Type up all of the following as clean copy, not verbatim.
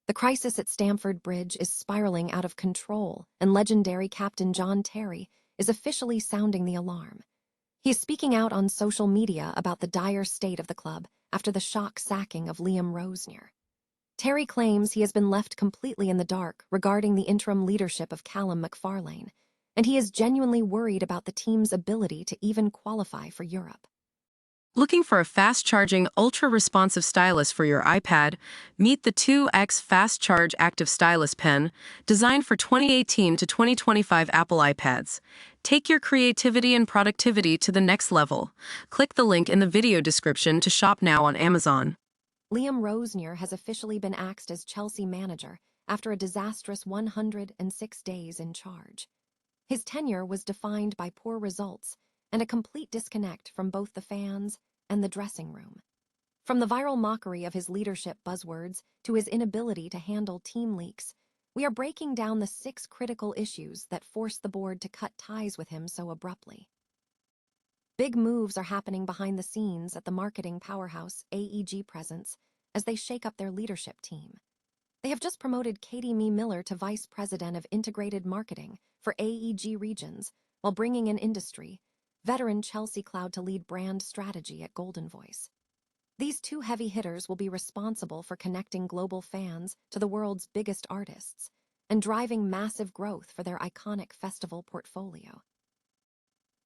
The crisis at Stamford Bridge is spiraling out of control, and legendary Captain John Terry is officially sounding the alarm. He is speaking out on social media about the dire state of the club after the shock sacking of Liam Rosenior. Terry claims he has been left completely in the dark regarding the interim leadership of Callum McFarlane, and he is genuinely worried about the team's ability to even qualify for Europe. Looking for a fast-charging, ultra-responsive stylus for your iPad? Meet the 2X Fast Charge Active Stylus Pen, designed for 2018 to 2025 Apple iPads. Take your creativity and productivity to the next level. Click the link in the video description to shop now on Amazon. Liam Rosenior has officially been axed as Chelsea manager after a disastrous 106 days in charge. His tenure was defined by poor results and a complete disconnect from both the fans and the dressing room. From the viral mockery of his leadership buzzwords to his inability to handle team leaks, we are breaking down the 6 critical issues that forced the board to cut ties with him so abruptly. Big moves are happening behind the scenes at the marketing powerhouse AEG Presents as they shake up their leadership team. They have just promoted Katie Mee Miller to Vice President of Integrated Marketing for AEG Regions, while bringing in industry veteran Chelsea Cloud to lead brand strategy at Golden Voice. These 2 heavy hitters will be responsible for connecting global fans to the world's biggest artists and driving massive growth for their iconic festival portfolio.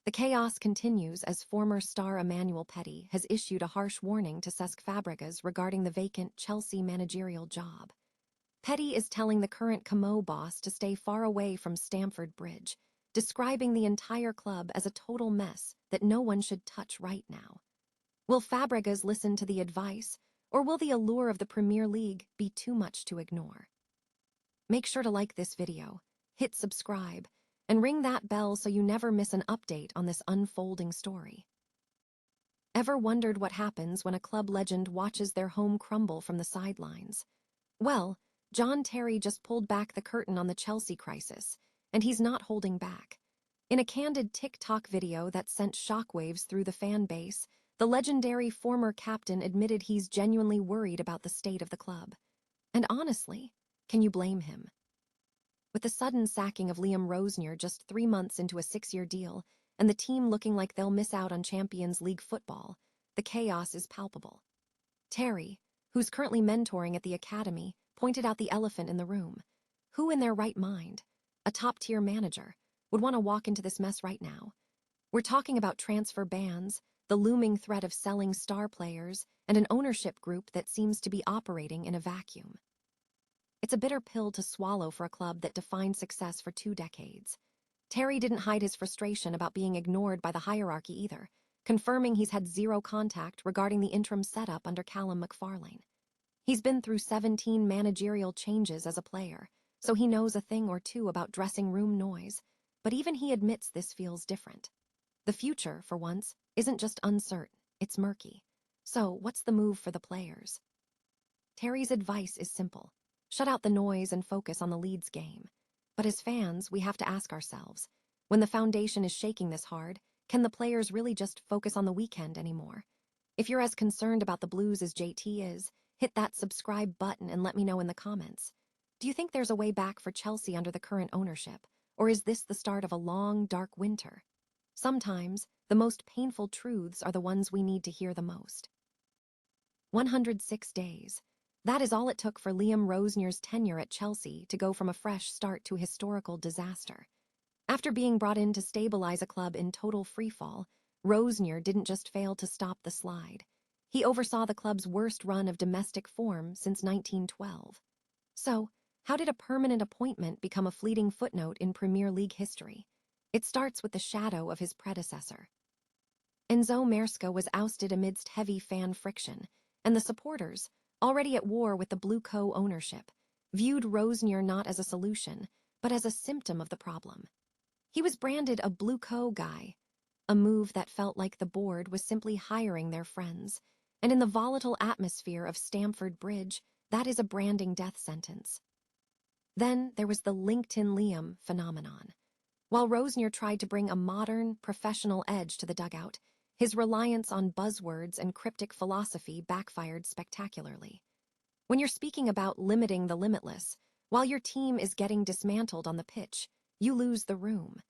The chaos continues as former star Emmanuel Petit has issued a harsh warning to Cesc Fabregas regarding the vacant Chelsea managerial job. Petit is telling the current Camo boss to stay far away from Stamford Bridge, describing the entire club as a total mess that no one should touch right now. Will Fabregas listen to the advice, or will the allure of the Premier League be too much to ignore? Make sure to like this video, hit subscribe, and ring that bell so you never miss an update on this unfolding story. Ever wondered what happens when a club legend watches their home crumble from the sidelines? Well, John Terry just pulled back the curtain on the Chelsea crisis, and he's not holding back. In a candid TikTok video that sent shockwaves through the fan base, the legendary former captain admitted he's genuinely worried about the state of the club. And honestly, can you blame him? With the sudden sacking of Liam Rosenior just 3 months into a 6-year deal, and the team looking like they'll miss out on Champions League football, the chaos is palpable. Terry, who's currently mentoring at the academy, pointed out the elephant in the room. Who in their right mind, a top-tier manager, would want to walk into this mess right now? We're talking about transfer bans, the looming threat of selling star players, and an ownership group that seems to be operating in a vacuum. It's a bitter pill to swallow for a club that defined success for 2 decades. Terry didn't hide his frustration about being ignored by the hierarchy either, confirming he's had 0 contact regarding the interim setup under Callum McFarlane. He's been through 17 managerial changes as a player, so he knows a thing or two about dressing room noise, but even he admits this feels different. The future, for once, isn't just uncertain, it's murky. So, what's the move for the players? Terry's advice is simple. Shut out the noise and focus on the Leeds game. But as fans, we have to ask ourselves, when the foundation is shaking this hard, can the players really just focus on the weekend anymore? If you're as concerned about the Blues as JT is, hit that subscribe button and let me know in the comments. Do you think there's a way back for Chelsea under the current ownership, or is this the start of a long, dark winter? Sometimes, the most painful truths are the ones we need to hear the most. 106 days. That is all it took for Liam Rosenior's tenure at Chelsea to go from a fresh start to a historical disaster. After being brought in to stabilize a club in total freefall, Rosenior didn't just fail to stop the slide. He oversaw the club's worst run of domestic form since 1912. So, how did a permanent appointment become a fleeting footnote in Premier League history? It starts with the shadow of his predecessor. Enzo Maresca was ousted amidst heavy fan friction, and the supporters, already at war with the Blue co-ownership, viewed Rosenior not as a solution, but as a symptom of the problem. He was branded a Blue co guy, a move that felt like the board was simply hiring their friends, and in the volatile atmosphere of Stamford Bridge, that is a branding death sentence. Then there was the LinkedIn Liam phenomenon. While Rosenior tried to bring a modern, professional edge to the dugout, his reliance on buzzwords and cryptic philosophy backfired spectacularly. When you're speaking about limiting the limitless, while your team is getting dismantled on the pitch, you lose the room.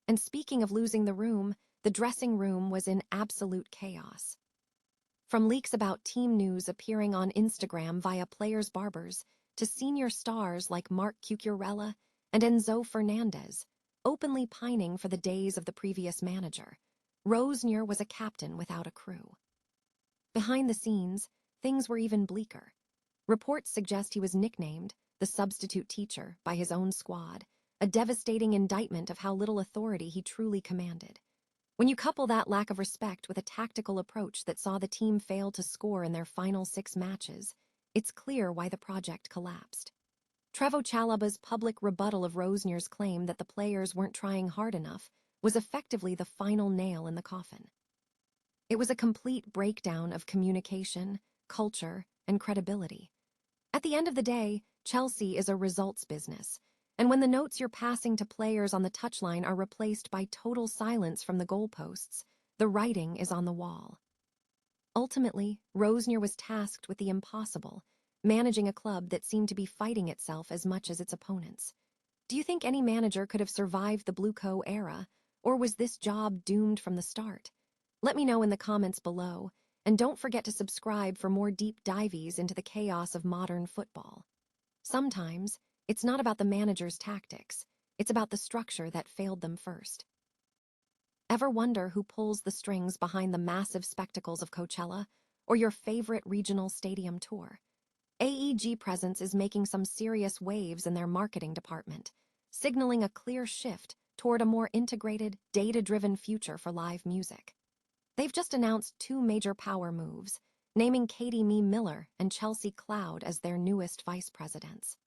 And speaking of losing the room, the dressing room was in absolute chaos. From leaks about team news appearing on Instagram via players' barbers to senior stars like Mark Cucurella and Enzo Fernandez, openly pining for the days of the previous manager, Rosenior was a captain without a crew. Behind the scenes, things were even bleaker. Reports suggest he was nicknamed the substitute teacher by his own squad, a devastating indictment of how little authority he truly commanded. When you couple that lack of respect with a tactical approach that saw the team fail to score in their final 6 matches, it's clear why the project collapsed. Trevoh Chalobah's public rebuttal of Rosenior's claim that the players weren't trying hard enough was effectively the final nail in the coffin. It was a complete breakdown of communication, culture, and credibility. At the end of the day, Chelsea is a results business, and when the notes you're passing to players on the touchline are replaced by total silence from the goalposts, the writing is on the wall. Ultimately, Rosenior was tasked with the impossible, managing a club that seemed to be fighting itself as much as its opponents. Do you think any manager could have survived the Blueco era, or was this job doomed from the start? Let me know in the comments below, and don't forget to subscribe for more deep dives into the chaos of modern football. Sometimes, it's not about the manager's tactics, it's about the structure that failed them first. Ever wonder who pulls the strings behind the massive spectacles of Coachella, or your favorite regional stadium tour? AEG Presents is making some serious waves in their marketing department, signaling a clear shift toward a more integrated, data-driven future for live music. They've just announced 2 major power moves, naming Katie Mee Miller and Chelsea Cloud as their newest vice presidents.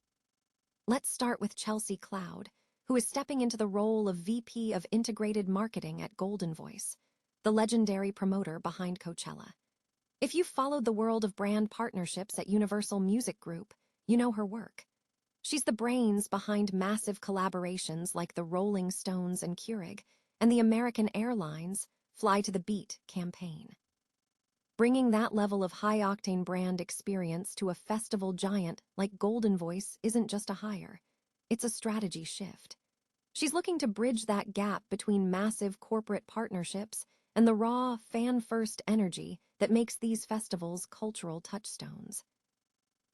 Let's start with Chelsea Cloud, who is stepping into the role of VP of Integrated Marketing at Golden Voice, the legendary promoter behind Coachella. If you've followed the world of brand partnerships at Universal Music Group, you know her work. She's the brains behind massive collaborations like the Rolling Stones and Keurig, and the American Airlines Fly to the Beat campaign. Bringing that level of high-octane brand experience to a festival giant like Golden Voice isn't just a hire, it's a strategy shift. She's looking to bridge that gap between massive corporate partnerships and the raw, fan-first energy that makes these festivals cultural touchstones.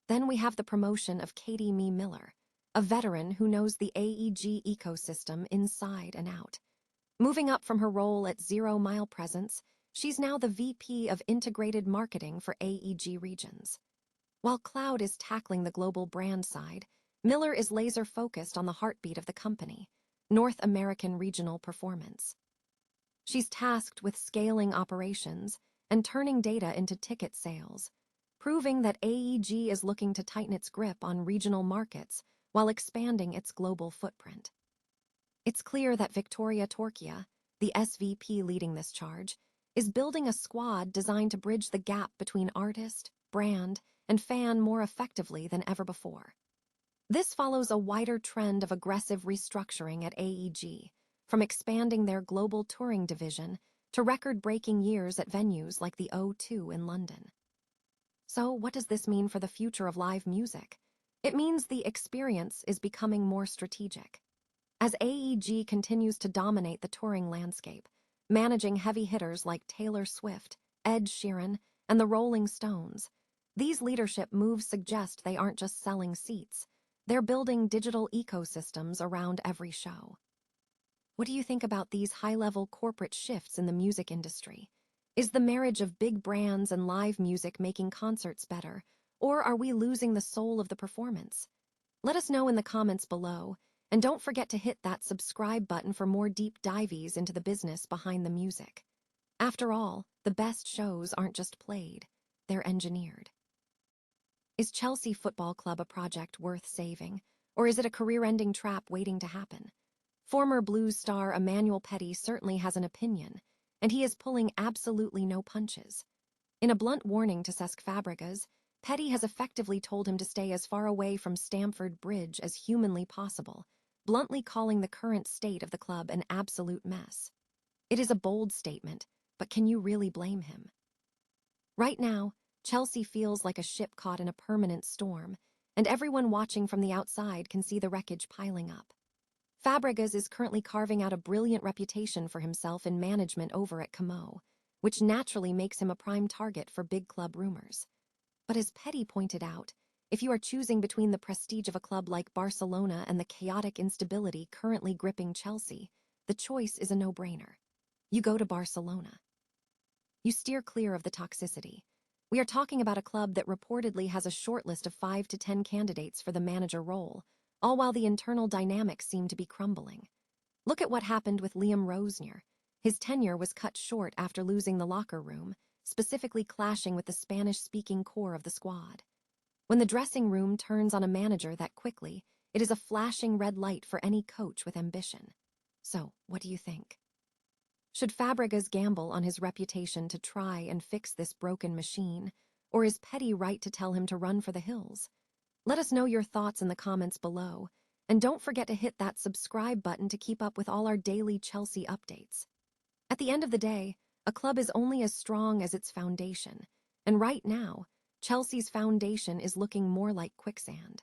Then we have the promotion of Katie Mee Miller, a veteran who knows the AEG ecosystem inside and out. Moving up from her role at Zero Mile Presence, she's now the VP of Integrated Marketing for AEG Regions. While Cloud is tackling the global brand side, Miller is laser-focused on the heartbeat of the company, North American regional performance. She's tasked with scaling operations and turning data into ticket sales, proving that AEG is looking to tighten its grip on regional markets while expanding its global footprint. It's clear that Victoria Torchia, the SVP leading this charge, is building a squad designed to bridge the gap between artist, brand, and fan more effectively than ever before. This follows a wider trend of aggressive restructuring at AEG, from expanding their global touring division to record-breaking years at venues like the O2 in London. So what does this mean for the future of live music? It means the experience is becoming more strategic. As AEG continues to dominate the touring landscape, managing heavy hitters like Taylor Swift, Ed Sheeran, and the Rolling Stones, these leadership moves suggest they aren't just selling seats, they're building digital ecosystems around every show. What do you think about these high-level corporate shifts in the music industry? Is the marriage of big brands and live music making concerts better, or are we losing the soul of the performance? Let us know in the comments below, and don't forget to hit that subscribe button for more deep dives into the business behind the music. After all, the best shows aren't just played, they're engineered. Is Chelsea Football Club a project worth saving, or is it a career-ending trap waiting to happen? Former Blues star Emmanuel Petit certainly has an opinion, and he is pulling absolutely no punches. In a blunt warning to Cesc Fabregas, Petit has effectively told him to stay as far away from Stamford Bridge as humanly possible, bluntly calling the current state of the club an absolute mess. It is a bold statement, but can you really blame him? Right now, Chelsea feels like a ship caught in a permanent storm, and everyone watching from the outside can see the wreckage piling up. Fabregas is currently carving out a brilliant reputation for himself in management over at Como, which naturally makes him a prime target for big club rumors. But as Petit pointed out, if you are choosing between the prestige of a club like Barcelona and the chaotic instability currently gripping Chelsea, the choice is a no-brainer. You go to Barcelona. You steer clear of the toxicity. We are talking about a club that reportedly has a shortlist of 5 to 10 candidates for the manager role, all while the internal dynamics seem to be crumbling. Look at what happened with Liam Rosenior. His tenure was cut short after losing the locker room, specifically clashing with the Spanish-speaking core of the squad. When the dressing room turns on a manager that quickly, it is a flashing red light for any coach with ambition. So, what do you think? Should Fabregas gamble on his reputation to try and fix this broken machine, or is Petit right to tell him to run for the hills? Let us know your thoughts in the comments below, and don't forget to hit that subscribe button to keep up with all our daily Chelsea updates. At the end of the day, a club is only as strong as its foundation, and right now, Chelsea's foundation is looking more like quicksand.